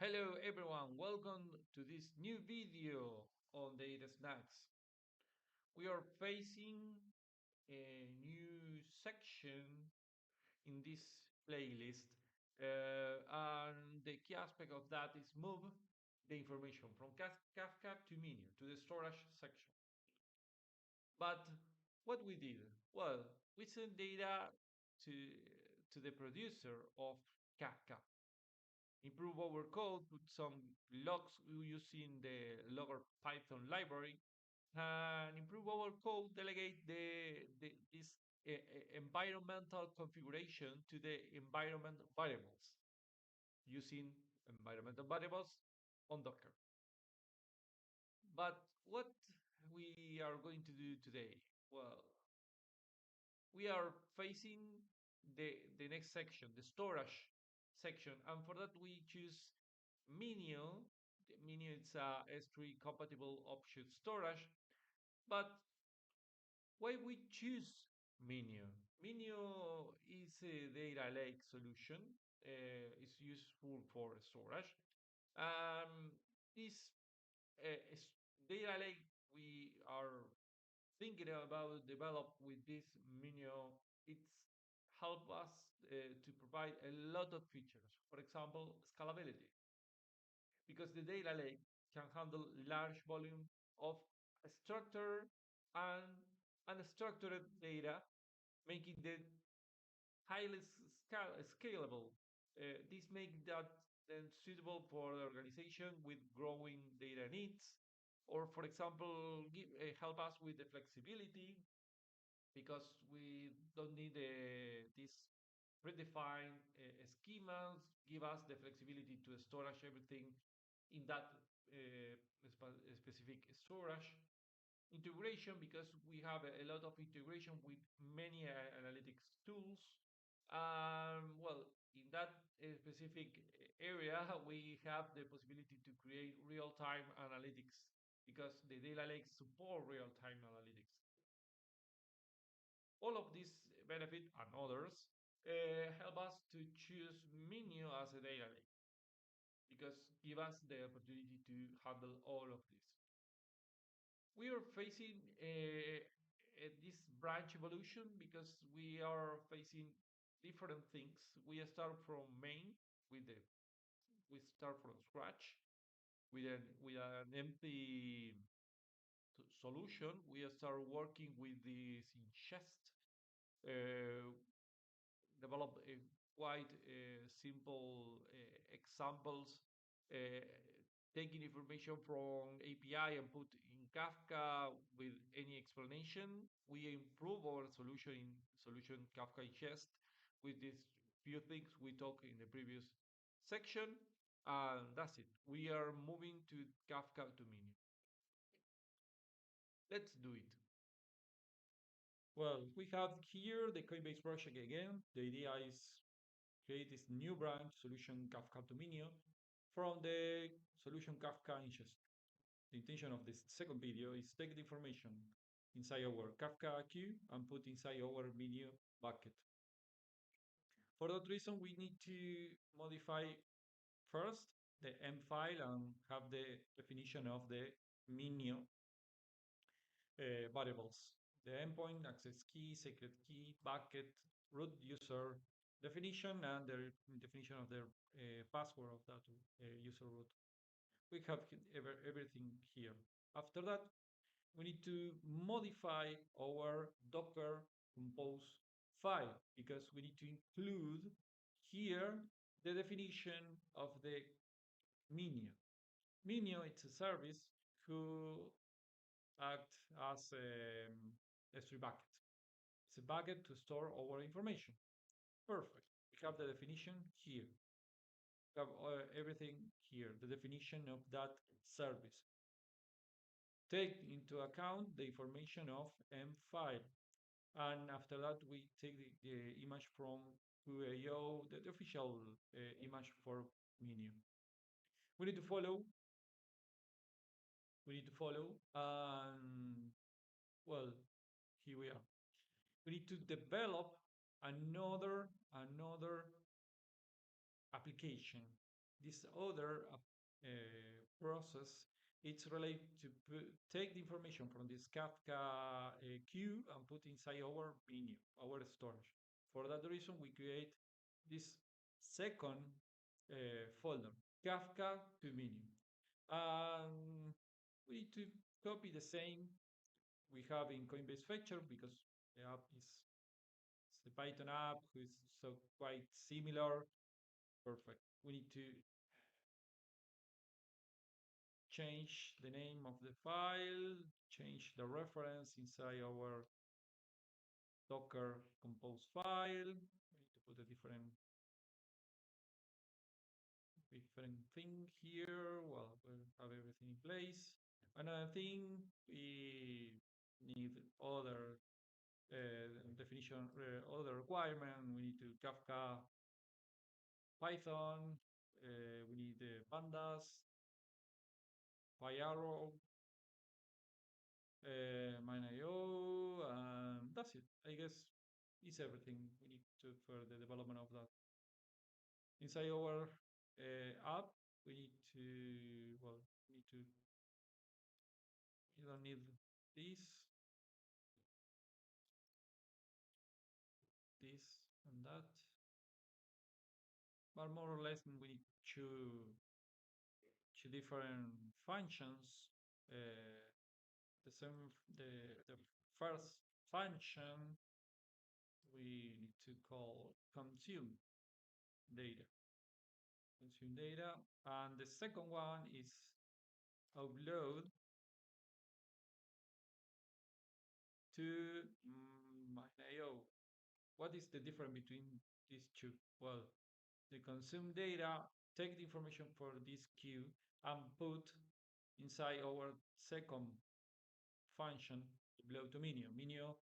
Hello everyone, welcome to this new video on data snacks. We are facing a new section in this playlist, and the key aspect of that is move the information from Kafka to Minio to the storage section. But what we did? Well, we sent data to, to the producer of Kafka, improve our code, put some logs using the logger Python library, and improve our code, delegate this environmental configuration to the environment variables using environmental variables on Docker. But what we are going to do today? Well, we are facing the next section, the storage section, and for that we choose Minio. Minio is a S3 compatible object storage, but why we choose Minio? Minio is a data lake solution. It's useful for storage. Um, this data lake we are thinking about develop with this Minio, it's help us to provide a lot of features. For example, scalability, because the data lake can handle large volume of structured and unstructured data, making it highly scalable. This makes that then suitable for the organization with growing data needs, or for example, help us with the flexibility because we don't need these predefined schemas, give us the flexibility to storage everything in that specific storage. Integration, because we have a lot of integration with many analytics tools. Well, in that specific area, we have the possibility to create real-time analytics because the data lakes support real-time analytics. All of these benefit and others help us to choose Minio as a data lake because give us the opportunity to handle all of this. We are facing this branch evolution because we are facing different things. We start from main with the we start from scratch with an empty solution. We start working with this ingest, uh, develop quite simple examples, uh, taking information from API and put in Kafka with any explanation. We improve our solution in solution Kafka ingest with these few things we talked in the previous section. And that's it. We are moving to Kafka to Mini. Let's do it. Well, we have here the Coinbase project again. The idea is create this new branch solution Kafka Minio from the solution Kafka ingest. The intention of this second video is take the information inside our Kafka queue and put inside our Minio bucket. For that reason, we need to modify first the M file and have the definition of the Minio variables. The endpoint, access key, secret key, bucket, root user definition, and the definition of the password of that user root. We have everything here. After that, we need to modify our Docker compose file because we need to include here the definition of the Minio. Minio is a service who act as a S3 bucket. It's a bucket to store our information. Perfect. We have the definition here. We have everything here, the definition of that service. Take into account the information of M file. And after that, we take the image from QAO, the official image for Minio. We need to follow. We need to follow. And well, here we are. We need to develop another application. This other process, it's related to take the information from this Kafka queue and put inside our menu, our storage. For that reason, we create this second folder, Kafka to Minio. We need to copy the same we have in Coinbase Fetcher because the app is the Python app, who is so quite similar. Perfect. We need to change the name of the file, change the reference inside our Docker compose file. We need to put a different thing here. Well, we'll have everything in place. Another thing, we need other definition, other requirement. We need to Kafka Python. We need the pandas, PyArrow, MineIO, and that's it. I guess it's everything we need to for the development of that. Inside our app, we need to, well, we need to, you don't need this, and that. But more or less, we need two different functions. Uh, the same, the first function we need to call data, consume data, and the second one is upload to MineIO. What is the difference between these two? Well, the consume data take the information for this queue and put inside our second function upload to Minio. Minio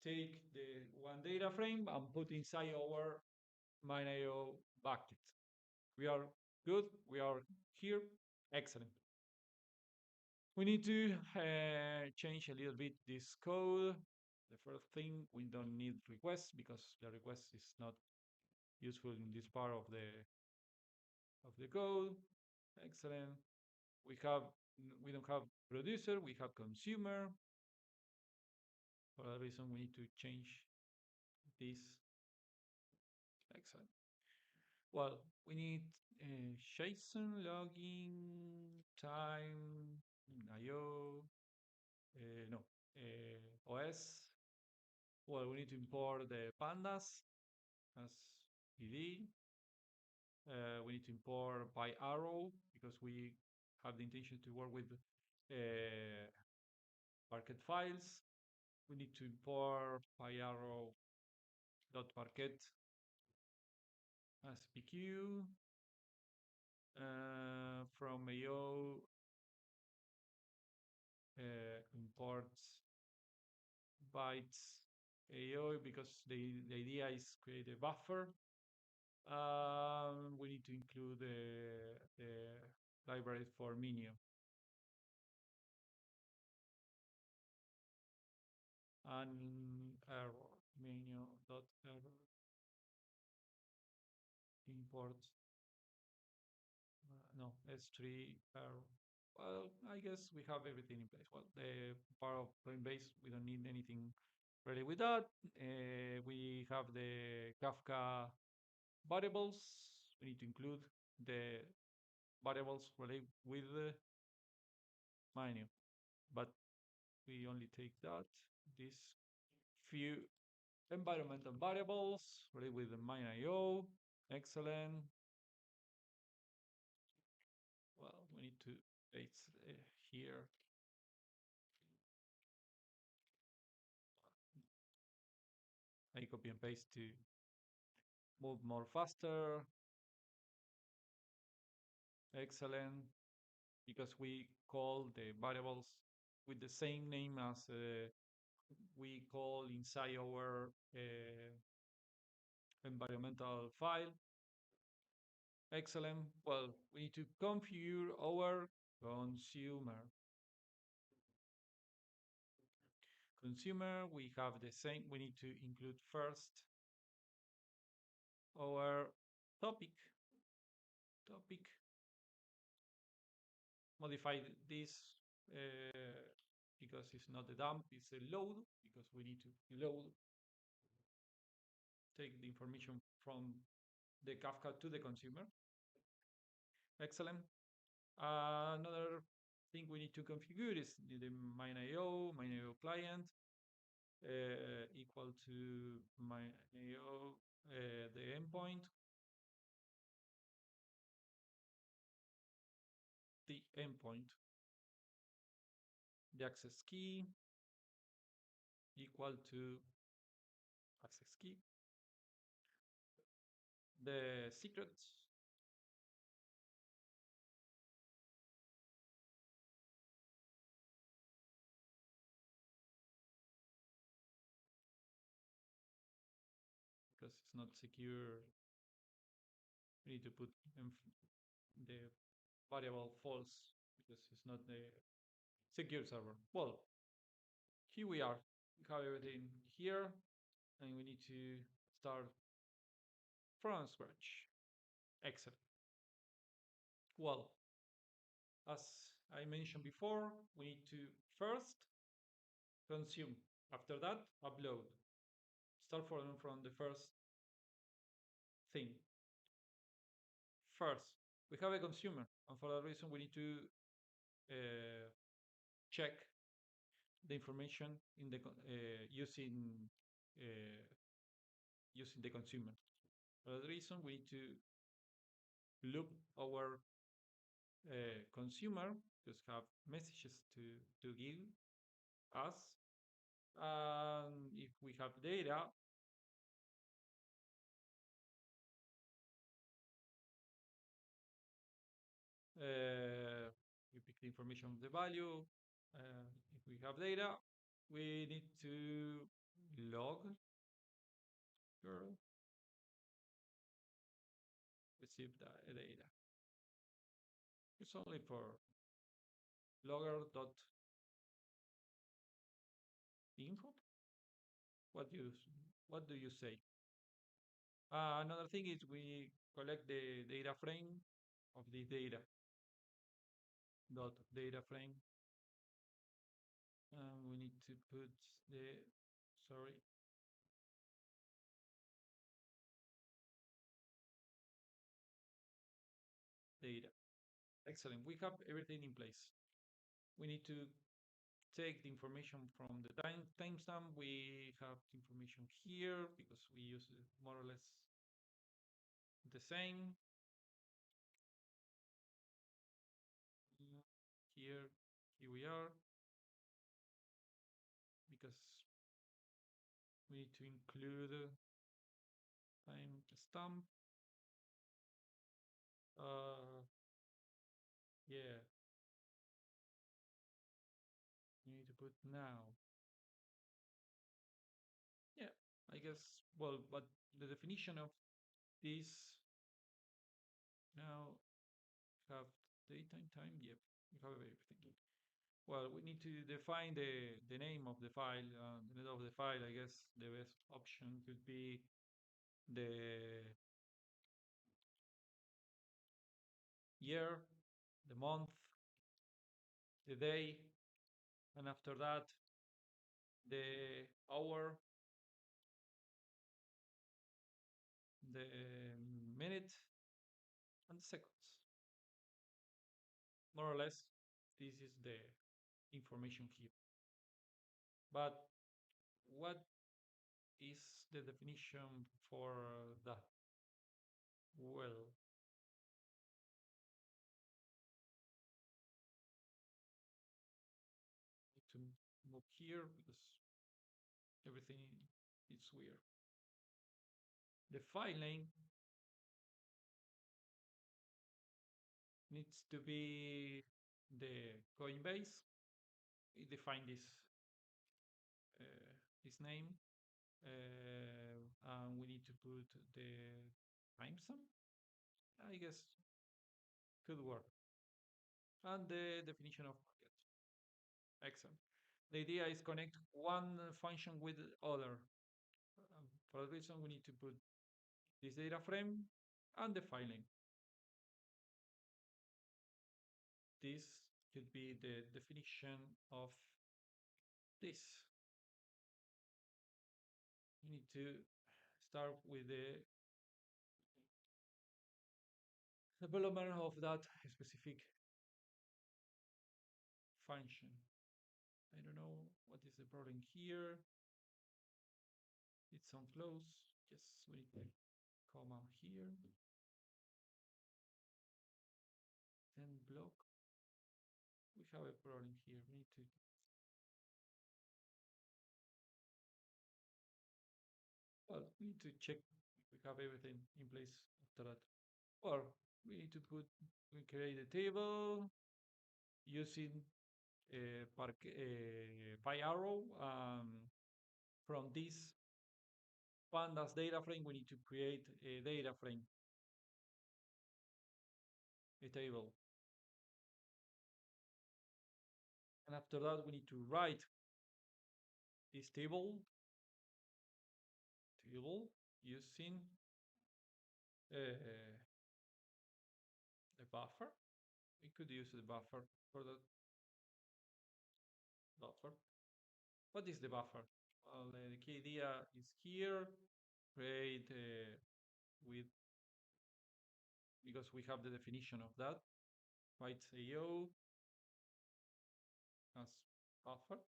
take the one data frame and put inside our MineIO bucket. We are good. We are here. Excellent. We need to change a little bit this code. The first thing, we don't need requests because the request is not useful in this part of the code. Excellent. We have we don't have producer, we have consumer. For that reason, we need to change this. Excellent. Well, we need JSON logging time IO. No, OS. Well, we need to import the pandas as PD. We need to import by arrow because we have the intention to work with Parquet files. We need to import pyarrow.parquet as PQ from AO imports bytes AO because the idea is create a buffer. We need to include the library for Minio. And error, Minio.error import, no, S3 error. Well, I guess we have everything in place. Well, the part of Coinbase, we don't need anything really with that. We have the Kafka variables. We need to include the variables related with the Minio, but we only take this few environmental variables related with the MineIO. Excellent. Well, we need to paste here. I copy and paste to move more faster. Excellent. Because we call the variables with the same name as we call inside our environmental file. Excellent. Well, we need to configure our consumer. Consumer, we have the same. We need to include first our topic. topic. Modify this uh, because it's not a dump, it's a load, because we need to load, take the information from the Kafka to the consumer. Excellent. Another thing we need to configure is the MineIO client equal to MineIO, the endpoint, the endpoint, the access key equal to access key, the secret because it's not secure. We need to put the variable false because it's not the secure server. Well, here we are. We have everything here, and we need to start from scratch. Excellent. Well, as I mentioned before, we need to first consume. After that, upload. Start from the first thing. First, we have a consumer, and for that reason, we need to check the information in the using the consumer. For that reason, we need to loop our consumer, just have messages to give us. And if we have data, we pick the information of the value. If we have data, we need to log receive the data. It's only for logger.info. What do you say? Another thing is we collect the data frame of the data dot data frame. We need to put the sorry data. Excellent. We have everything in place. We need to take the information from the timestamp. We have information here because we use more or less the same. Here, here we are, because we need to include timestamp. Yeah, you need to put now. Yeah, I guess. Well, but the definition of this now have date and time. Yep, we have everything. Well, we need to define the name of the file. The name of the file, I guess the best option could be the year, the month, the day, and after that, the hour, the minute, and the seconds. More or less, this is the information here. But what is the definition for that? Well, need to move here because everything is weird. The file name needs to be the Coinbase. We define this name, and we need to put the timestamp. I guess could work, and the definition of bucket. Excellent. The idea is connect one function with the other. For that reason, we need to put this data frame and the file name. this could be the definition of this. We need to start with the development of that specific function. I don't know what is the problem here. It's on close. Yes, we need a comma here. Then block. We have a problem here. We need to we need to check if we have everything in place after that. Or we need to we create a table using pi arrow. From this pandas data frame, we need to create a data frame, a table. And after that, we need to write this table using the buffer. We could use the buffer for the buffer. What is the buffer? Well, the key idea is here. Create with because we have the definition of that. Write AO as buffer,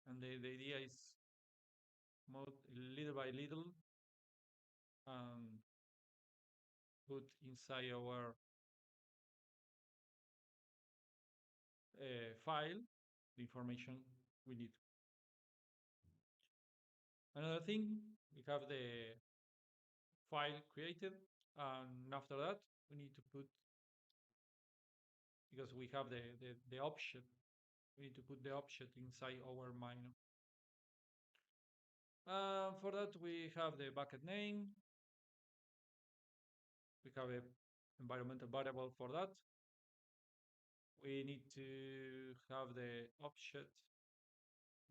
and the idea is move little by little and put inside our file the information we need. Another thing, we have the file created, and after that, we need to put, because we have the object, we need to put the object inside our Minio. For that, we have the bucket name. We have a environmental variable for that. We need to have the object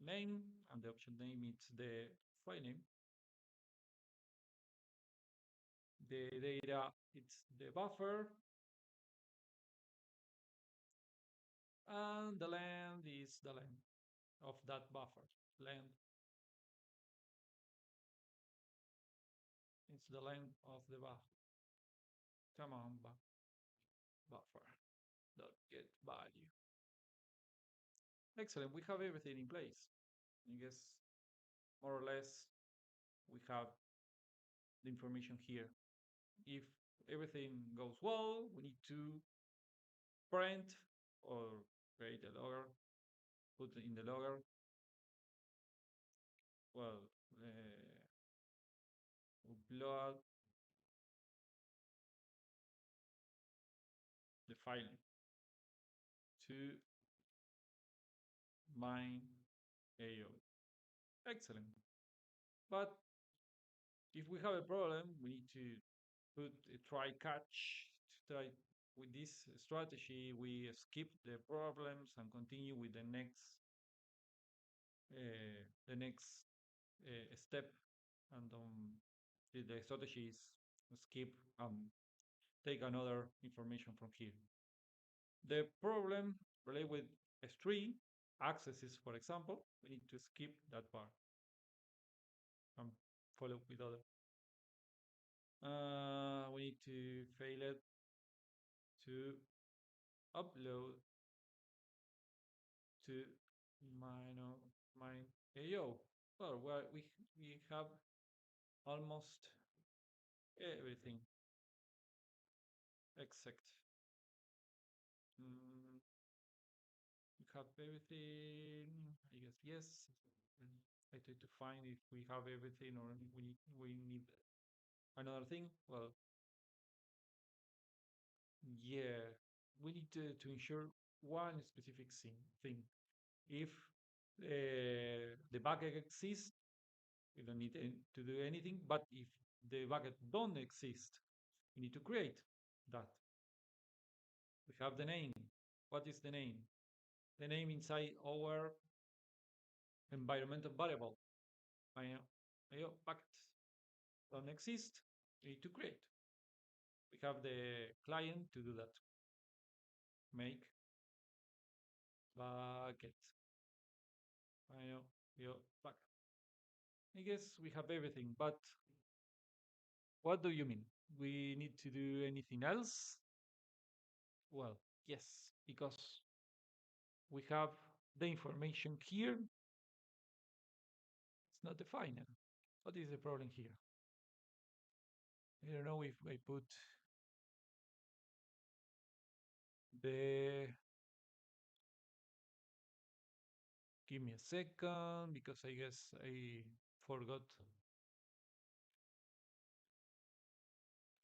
name, and the object name is the file name. The data, it's the buffer, and the length is the length of that buffer. Length, it's the length of the buffer. Come on, buffer dot get value. Excellent, we have everything in place. I guess more or less we have the information here. If everything goes well, we need to print or create a logger, put in the logger. Well, upload the file to mine AO. Excellent. But if we have a problem, we need to put a try catch. To try with this strategy, we skip the problems and continue with the next step. And the strategy is skip and take another information from here. The problem related with S3 accesses, for example, we need to skip that part and follow with other. We need to fail it to upload to mine AO. Well, we have almost everything except we have everything. I guess yes. I try to find if we have everything or we need another thing. Well, yeah, we need to ensure one specific thing. If the bucket exists, we don't need to do anything. But if the bucket don't exist, we need to create that. We have the name. What is the name? The name inside our environmental variable. Bucket don't exist. We need to create. We have the client to do that. Make bucket. I know your bucket. I guess we have everything, but what do you mean? We need to do anything else? Well, yes, because we have the information here. It's not the final. What is the problem here? I don't know if I put the. Give me a second because I guess I forgot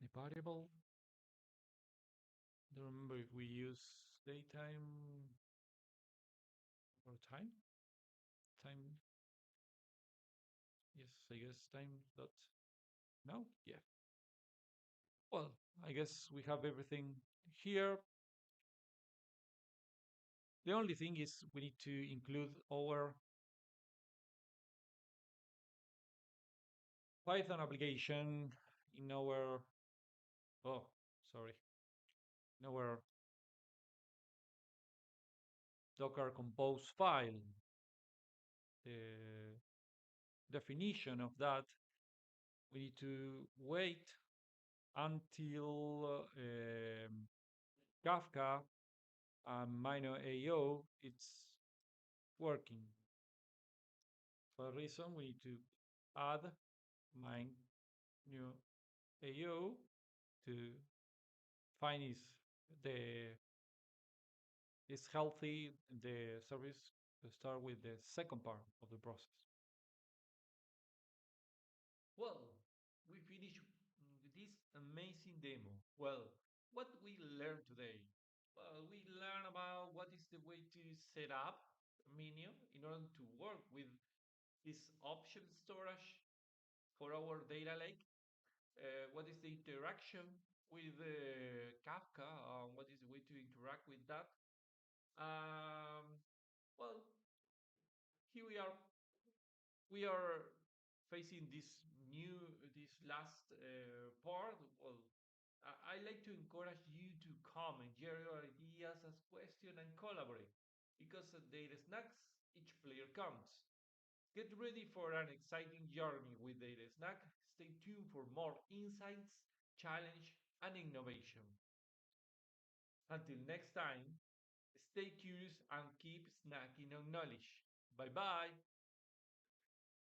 the variable. Don't remember if we use daytime or time. Time. Yes, I guess time dot. No? Yeah. Well, I guess we have everything here. The only thing is we need to include our Python application in our, oh, sorry, in our Docker Compose file. The definition of that, we need to wait until Kafka and Minio AO it's working. For a reason, we need to add Minio AO to find the is healthy the service to start with the second part of the process. Well, we finished with this amazing demo. Well, what we learned today? Well, we learned about what is the way to set up Minio in order to work with this option storage for our data lake. What is the interaction with Kafka? What is the way to interact with that? Well, here we are facing this last part. Well, I like to encourage you to comment, share your ideas, ask questions, and collaborate. Because at Data Snacks, each player counts. Get ready for an exciting journey with Data Snack. Stay tuned for more insights, challenge, and innovation. Until next time, stay curious and keep snacking on knowledge. Bye bye.